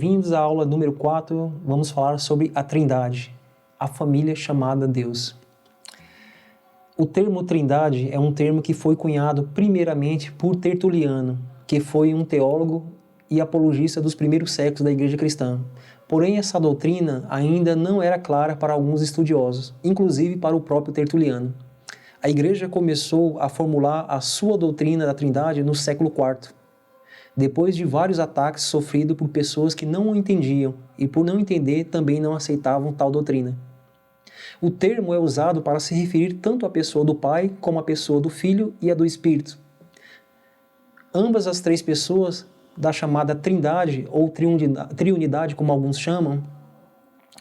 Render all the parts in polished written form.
Bem-vindos à aula número 4. Vamos falar sobre a Trindade, a família chamada Deus. O termo Trindade é um termo que foi cunhado primeiramente por Tertuliano, que foi um teólogo e apologista dos primeiros séculos da Igreja Cristã. Porém, essa doutrina ainda não era clara para alguns estudiosos, inclusive para o próprio Tertuliano. A Igreja começou a formular a sua doutrina da Trindade no século IV. Depois de vários ataques sofridos por pessoas que não o entendiam e, por não entender, também não aceitavam tal doutrina. O termo é usado para se referir tanto à pessoa do Pai como à pessoa do Filho e à do Espírito. Ambas as três pessoas da chamada Trindade ou Triunidade, como alguns chamam,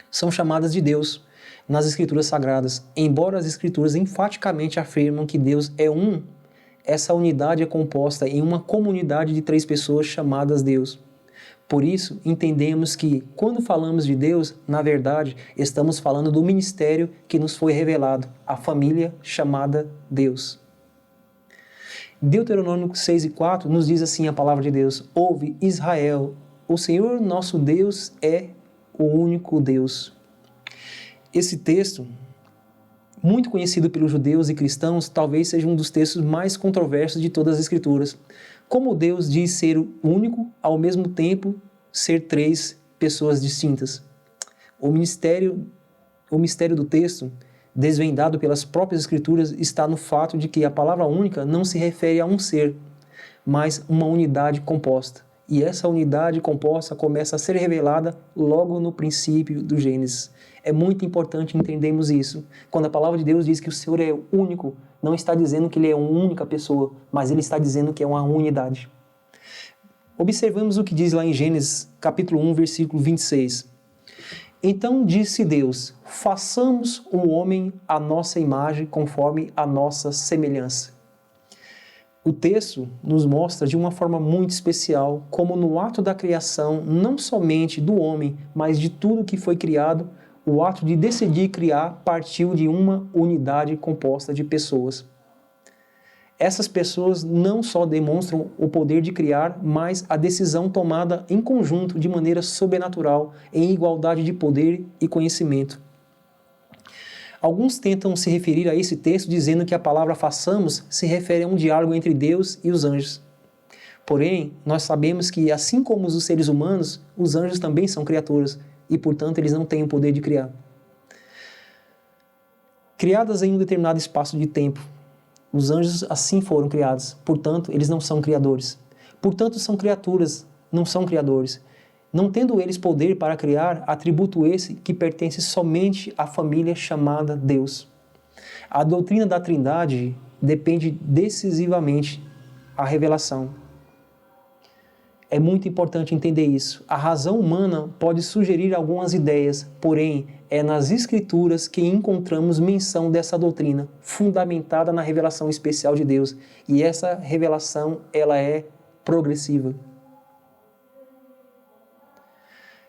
são chamadas de Deus nas Escrituras Sagradas. Embora as Escrituras enfaticamente afirmam que Deus é um, essa unidade é composta em uma comunidade de três pessoas chamadas Deus. Por isso, entendemos que, quando falamos de Deus, na verdade, estamos falando do ministério que nos foi revelado, a família chamada Deus. Deuteronômio 6:4 nos diz assim a palavra de Deus: Ouve, Israel, o Senhor nosso Deus é o único Deus. Esse texto, muito conhecido pelos judeus e cristãos, talvez seja um dos textos mais controversos de todas as Escrituras. Como Deus diz ser o único, ao mesmo tempo ser três pessoas distintas. O mistério do texto, desvendado pelas próprias Escrituras, está no fato de que a palavra única não se refere a um ser, mas uma unidade composta. E essa unidade composta começa a ser revelada logo no princípio do Gênesis. É muito importante entendermos isso. Quando a palavra de Deus diz que o Senhor é único, não está dizendo que Ele é uma única pessoa, mas Ele está dizendo que é uma unidade. Observamos o que diz lá em Gênesis, capítulo 1, versículo 26. Então disse Deus: façamos o homem à nossa imagem, conforme a nossa semelhança. O texto nos mostra de uma forma muito especial como no ato da criação, não somente do homem, mas de tudo que foi criado, o ato de decidir criar partiu de uma unidade composta de pessoas. Essas pessoas não só demonstram o poder de criar, mas a decisão tomada em conjunto de maneira sobrenatural, em igualdade de poder e conhecimento. Alguns tentam se referir a esse texto dizendo que a palavra façamos se refere a um diálogo entre Deus e os anjos. Porém, nós sabemos que, assim como os seres humanos, os anjos também são criaturas e, portanto, eles não têm o poder de criar. Criadas em um determinado espaço de tempo, os anjos assim foram criados, portanto, eles não são criadores. Portanto, são criaturas, não são criadores. Não tendo eles poder para criar, atributo esse que pertence somente à família chamada Deus. A doutrina da Trindade depende decisivamente da revelação. É muito importante entender isso. A razão humana pode sugerir algumas ideias, porém, é nas Escrituras que encontramos menção dessa doutrina, fundamentada na revelação especial de Deus. E essa revelação, ela é progressiva.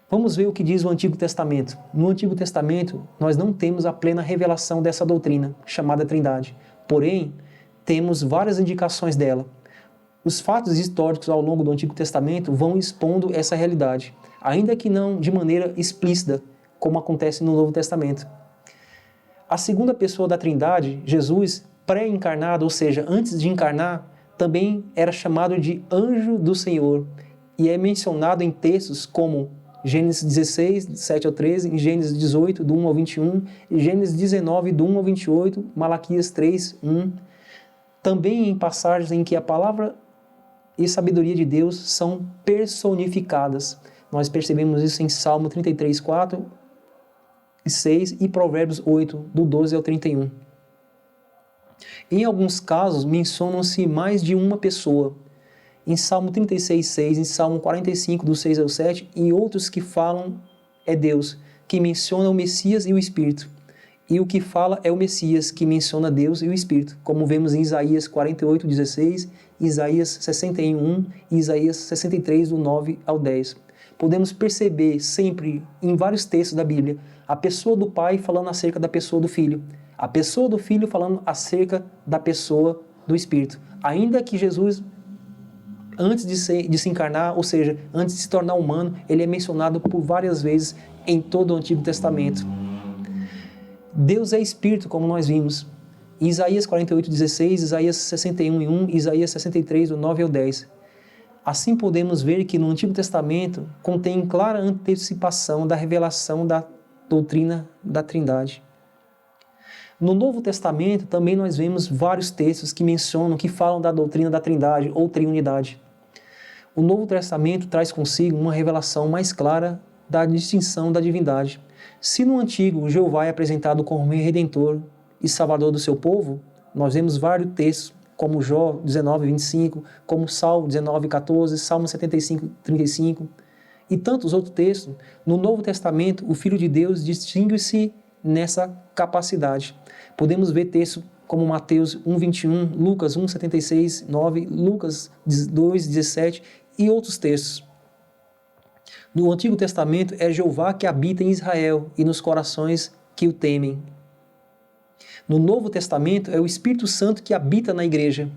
Vamos ver o que diz o Antigo Testamento. No Antigo Testamento, nós não temos a plena revelação dessa doutrina, chamada Trindade. Porém, temos várias indicações dela. Os fatos históricos ao longo do Antigo Testamento vão expondo essa realidade, ainda que não de maneira explícita, como acontece no Novo Testamento. A segunda pessoa da Trindade, Jesus, pré-encarnado, ou seja, antes de encarnar, também era chamado de anjo do Senhor, e é mencionado em textos como Gênesis 16, 7 ao 13, Gênesis 18, do 1 ao 21, Gênesis 19, do 1 ao 28, Malaquias 3, 1. Também em passagens em que a palavra e sabedoria de Deus são personificadas. Nós percebemos isso em Salmo 33, 4 e 6 e Provérbios 8, do 12 ao 31. Em alguns casos, mencionam-se mais de uma pessoa. Em Salmo 36, 6, em Salmo 45, do 6 ao 7, e outros que falam é Deus, que menciona o Messias e o Espírito. E o que fala é o Messias, que menciona Deus e o Espírito, como vemos em Isaías 48, 16, Isaías 61, 1 e Isaías 63, do 9 ao 10. Podemos perceber sempre, em vários textos da Bíblia, a pessoa do Pai falando acerca da pessoa do Filho, a pessoa do Filho falando acerca da pessoa do Espírito. Ainda que Jesus antes de se encarnar, ou seja, antes de se tornar humano, ele é mencionado por várias vezes em todo o Antigo Testamento. Deus é Espírito, como nós vimos. Isaías 48:16, Isaías 61:1, Isaías 63, do 9 ao 10. Assim podemos ver que no Antigo Testamento contém clara antecipação da revelação da doutrina da Trindade. No Novo Testamento também nós vemos vários textos que mencionam, que falam da doutrina da Trindade ou Triunidade. O Novo Testamento traz consigo uma revelação mais clara da distinção da divindade. Se no Antigo Jeová é apresentado como Redentor e Salvador do seu povo, nós vemos vários textos, como Jó 19:25, como Salmo 19:14, Salmo 75:35 e tantos outros textos. No Novo Testamento, o Filho de Deus distingue-se nessa capacidade. Podemos ver textos como Mateus 1:21, Lucas 1:76, 9, Lucas 2:17 e outros textos. No Antigo Testamento é Jeová que habita em Israel e nos corações que o temem. No Novo Testamento é o Espírito Santo que habita na igreja.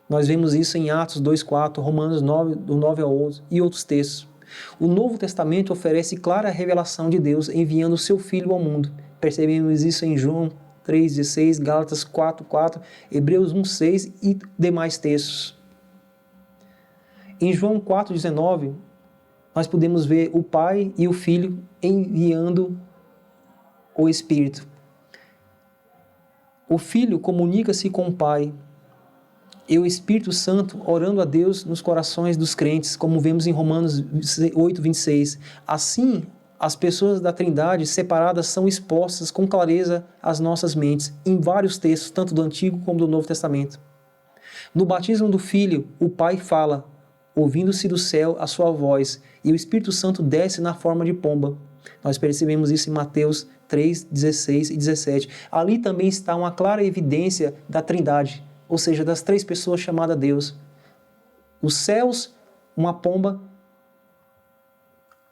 Nós vemos isso em Atos 2:4, Romanos 9, do 9 ao 11 e outros textos. O Novo Testamento oferece clara revelação de Deus enviando o seu Filho ao mundo. Percebemos isso em João 3:16, Gálatas 4:4, Hebreus 1:6 e demais textos. Em João 4:19, nós podemos ver o Pai e o Filho enviando o Espírito. O Filho comunica-se com o Pai e o Espírito Santo orando a Deus nos corações dos crentes, como vemos em Romanos 8:26. Assim, as pessoas da Trindade separadas são expostas com clareza às nossas mentes, em vários textos, tanto do Antigo como do Novo Testamento. No batismo do Filho, o Pai fala, ouvindo-se do céu a sua voz, e o Espírito Santo desce na forma de pomba. Nós percebemos isso em Mateus 3:16 e 17. Ali também está uma clara evidência da Trindade, ou seja, das três pessoas chamadas Deus. Os céus, uma pomba,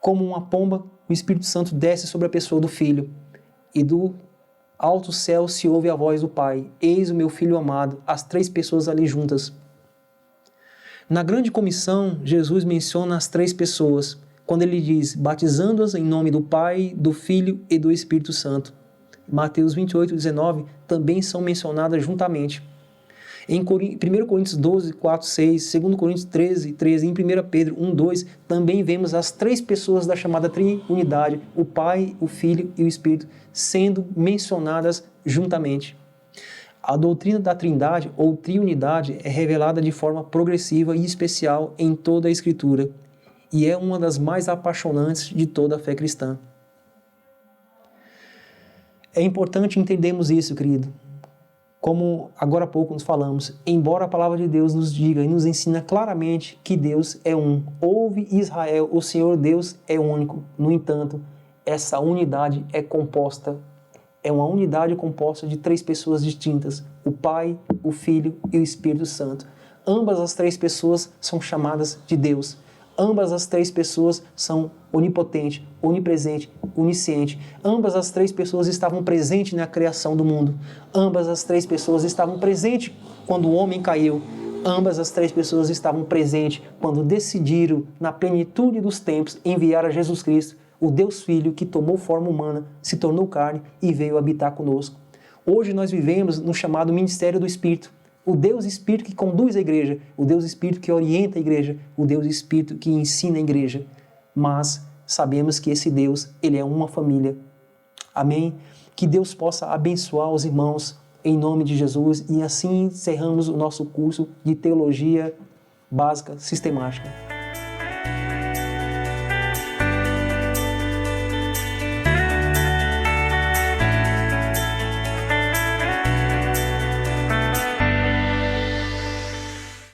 como uma pomba, o Espírito Santo desce sobre a pessoa do Filho, e do alto céu se ouve a voz do Pai, eis o meu Filho amado, as três pessoas ali juntas. Na grande comissão, Jesus menciona as três pessoas, quando ele diz, batizando-as em nome do Pai, do Filho e do Espírito Santo. Mateus 28:19 também são mencionadas juntamente. Em 1 Coríntios 12, 4, 6, 2 Coríntios 13, 13 e em 1 Pedro 1, 2, também vemos as três pessoas da chamada Triunidade, o Pai, o Filho e o Espírito, sendo mencionadas juntamente. A doutrina da Trindade ou Triunidade é revelada de forma progressiva e especial em toda a Escritura e é uma das mais apaixonantes de toda a fé cristã. É importante entendermos isso, querido. Como agora há pouco nos falamos, embora a palavra de Deus nos diga e nos ensina claramente que Deus é um. Ouve Israel, o Senhor Deus é único. No entanto, essa unidade é uma unidade composta de três pessoas distintas, o Pai, o Filho e o Espírito Santo. Ambas as três pessoas são chamadas de Deus. Ambas as três pessoas são onipotente, onipresente, onisciente. Ambas as três pessoas estavam presentes na criação do mundo. Ambas as três pessoas estavam presentes quando o homem caiu. Ambas as três pessoas estavam presentes quando decidiram, na plenitude dos tempos, enviar a Jesus Cristo, o Deus Filho que tomou forma humana, se tornou carne e veio habitar conosco. Hoje nós vivemos no chamado Ministério do Espírito. O Deus Espírito que conduz a igreja, o Deus Espírito que orienta a igreja, o Deus Espírito que ensina a igreja. Mas sabemos que esse Deus, ele é uma família. Amém? Que Deus possa abençoar os irmãos em nome de Jesus e assim encerramos o nosso curso de Teologia Básica Sistemática.